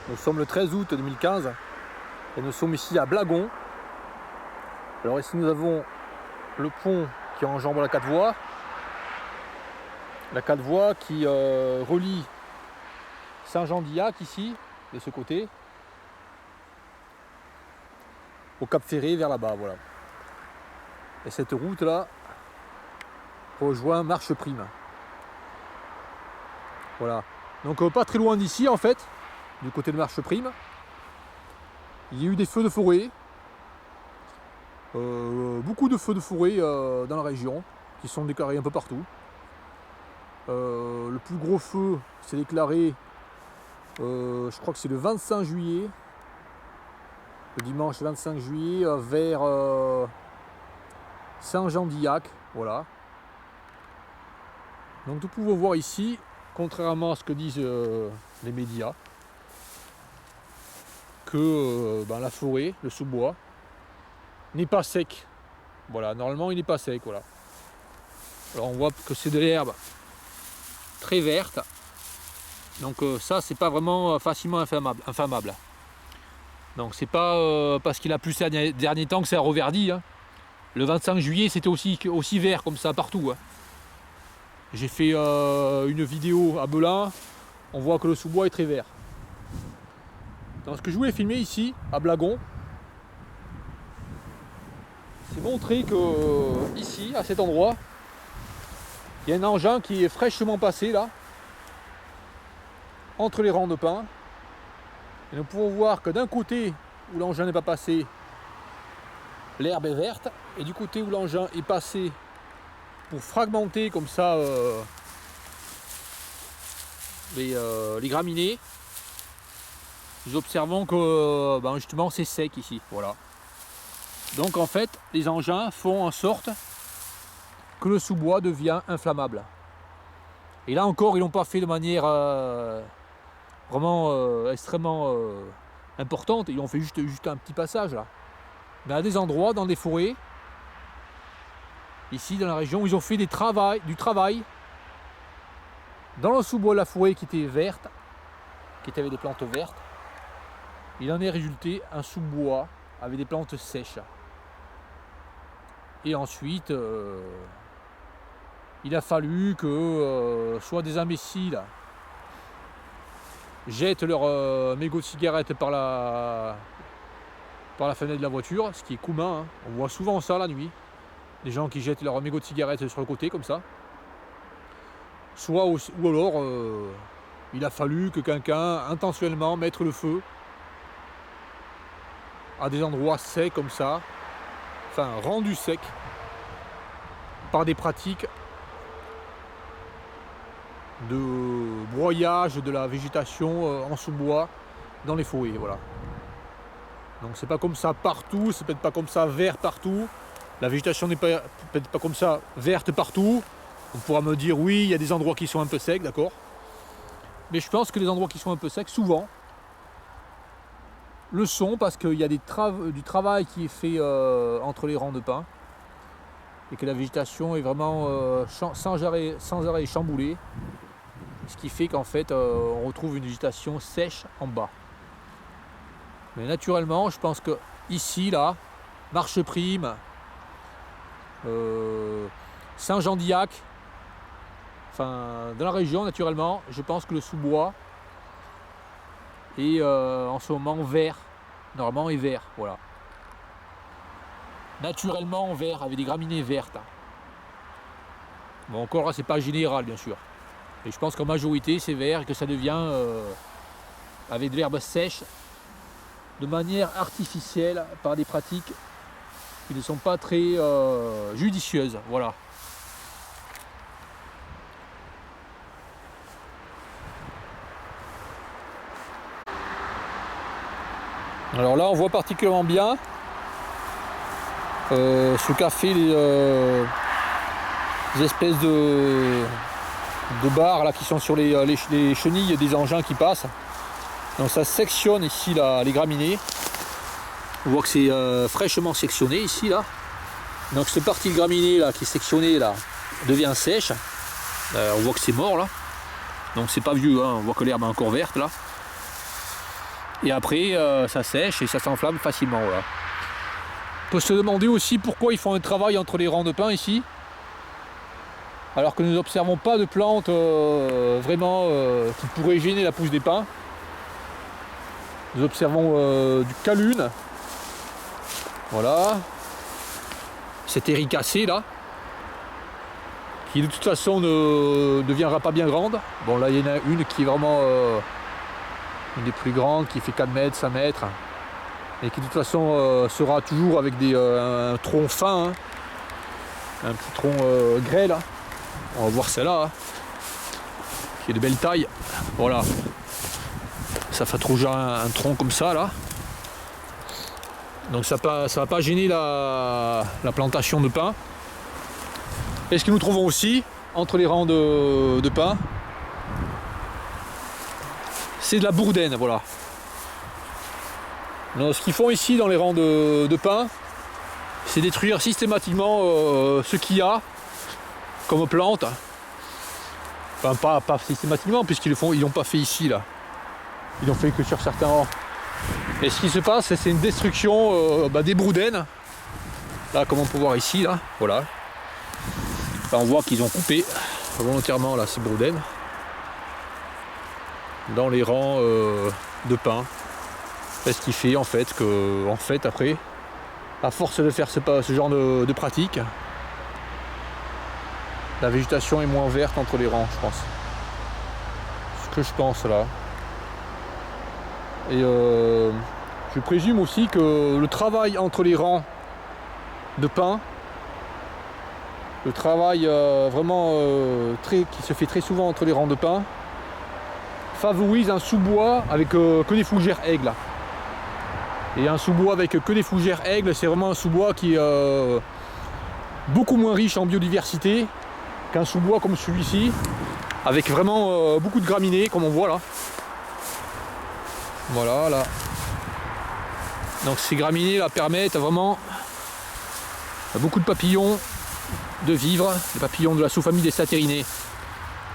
Nous sommes le 13 août 2015 et nous sommes ici à Blagon. Alors ici nous avons le pont qui enjambe la 4 voies. La 4 voies qui relie Saint-Jean-d'Illac ici, de ce côté, au Cap Ferré vers là-bas, voilà. Et cette route là rejoint Marcheprime. Voilà. Donc pas très loin d'ici en fait, du côté de Marcheprime. Il y a eu des feux de forêt. Beaucoup de feux de forêt dans la région qui sont déclarés un peu partout. Le plus gros feu s'est déclaré, je crois que c'est le 25 juillet, le dimanche 25 juillet, vers Saint-Jean-d'Illac, voilà. Donc nous pouvons voir ici, contrairement à ce que disent les médias, que la forêt, le sous-bois, n'est pas sec. Voilà, normalement il n'est pas sec, voilà. Alors on voit que c'est de l'herbe très verte. Donc ça c'est pas vraiment facilement inflammable. Donc c'est pas parce qu'il a plu ces derniers temps que c'est reverdi. Hein. Le 25 juillet c'était aussi vert comme ça partout. Hein. J'ai fait une vidéo à Belin, on voit que le sous-bois est très vert. Donc ce que je voulais filmer ici, à Blagon, c'est montrer que ici, à cet endroit, il y a un engin qui est fraîchement passé là, entre les rangs de pins. Et nous pouvons voir que d'un côté où l'engin n'est pas passé, l'herbe est verte, et du côté où l'engin est passé pour fragmenter comme ça les graminées, nous observons que justement c'est sec ici, voilà. Donc en fait, les engins font en sorte que le sous-bois devient inflammable. Et là encore, ils l'ont pas fait de manière vraiment extrêmement importante. Ils ont fait juste un petit passage là. Mais à des endroits, dans des forêts, ici dans la région, ils ont fait du travail dans le sous-bois de la forêt qui était verte, qui était avec des plantes vertes. Il en est résulté un sous-bois avec des plantes sèches. Et ensuite, il a fallu que soit des imbéciles jettent leur mégot de cigarette par la fenêtre de la voiture, ce qui est commun. Hein. On voit souvent ça la nuit. Des gens qui jettent leur mégot de cigarette sur le côté comme ça. Ou alors, il a fallu que quelqu'un intentionnellement mette le feu à des endroits secs comme ça, enfin rendus secs par des pratiques de broyage de la végétation en sous-bois dans les forêts, voilà. Donc c'est pas comme ça partout, c'est peut-être pas comme ça vert partout. La végétation n'est peut-être pas comme ça verte partout. On pourra me dire oui, il y a des endroits qui sont un peu secs, d'accord. Mais je pense que les endroits qui sont un peu secs, souvent, le sont parce qu'il y a du travail qui est fait entre les rangs de pins et que la végétation est vraiment sans arrêt chamboulée, ce qui fait qu'en fait on retrouve une végétation sèche en bas. Mais naturellement, je pense que ici, là, Marcheprime, Saint-Jean-d'Illac, enfin dans la région naturellement, je pense que le sous-bois est en ce moment vert, normalement est vert, voilà. Naturellement vert, avec des graminées vertes. Bon, encore là, c'est pas général bien sûr. Et je pense qu'en majorité c'est vert et que ça devient avec de l'herbe sèche de manière artificielle par des pratiques qui ne sont pas très judicieuses, voilà. Alors là on voit particulièrement bien ce qu'a fait les espèces de barres là qui sont sur les chenilles des engins qui passent. Donc ça sectionne ici là, les graminées. On voit que c'est fraîchement sectionné ici là. Donc cette partie de graminée là qui est sectionnée là devient sèche. On voit que c'est mort là. Donc c'est pas vieux, hein. On voit que l'herbe est encore verte là. Et après, ça sèche et ça s'enflamme facilement. Voilà. On peut se demander aussi pourquoi ils font un travail entre les rangs de pins ici, alors que nous n'observons pas de plantes vraiment qui pourraient gêner la pousse des pins. Nous observons du calune. Voilà. Cette éricacée là, qui de toute façon ne deviendra pas bien grande. Bon là il y en a une qui est vraiment une des plus grandes, qui fait 4 mètres, 5 mètres, et qui de toute façon sera toujours avec un tronc fin, hein. Un petit tronc grès là. On va voir celle-là, hein, qui est de belle taille. Voilà. Ça fait toujours un tronc comme ça là. Donc ça va pas gêner la plantation de pins. Et ce que nous trouvons aussi entre les rangs de pins, c'est de la bourdaine, voilà. Donc, ce qu'ils font ici dans les rangs de pins, c'est détruire systématiquement ce qu'il y a comme plante. Enfin pas systématiquement, puisqu'ils l'ont pas fait ici là. Ils l'ont fait que sur certains rangs. Et ce qui se passe, c'est une destruction des bourdaines. Là, comme on peut voir ici, là, voilà. Là, on voit qu'ils ont coupé volontairement là, ces bourdaines dans les rangs de pins. Ce qui fait en fait que, après, à force de faire ce genre de pratique, la végétation est moins verte entre les rangs, je pense. Ce que je pense là. Et je présume aussi que le travail entre les rangs de pins, le travail vraiment qui se fait très souvent entre les rangs de pins, favorise un sous-bois avec que des fougères aigles. Et un sous-bois avec que des fougères aigles, c'est vraiment un sous-bois qui est beaucoup moins riche en biodiversité qu'un sous-bois comme celui-ci, avec vraiment beaucoup de graminées, comme on voit là. Voilà, là. Donc ces graminées là permettent vraiment à beaucoup de papillons de vivre, les papillons de la sous-famille des satérinés.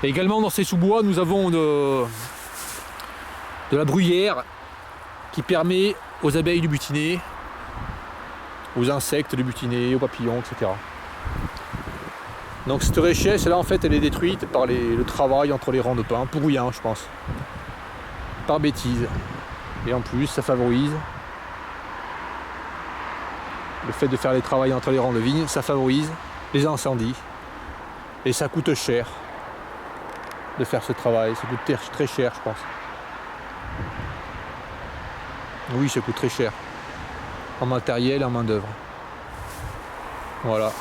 Et également dans ces sous-bois, nous avons de la bruyère qui permet aux abeilles de butiner, aux insectes de butiner, aux papillons, etc. Donc cette richesse là en fait elle est détruite par le travail entre les rangs de pins, pour rien je pense, par bêtise. Et en plus ça favorise le fait de faire les travaux entre les rangs de vignes, ça favorise les incendies et ça coûte cher de faire ce travail, ça coûte très cher je pense. Oui, ça coûte très cher en matériel et en main d'œuvre. Voilà.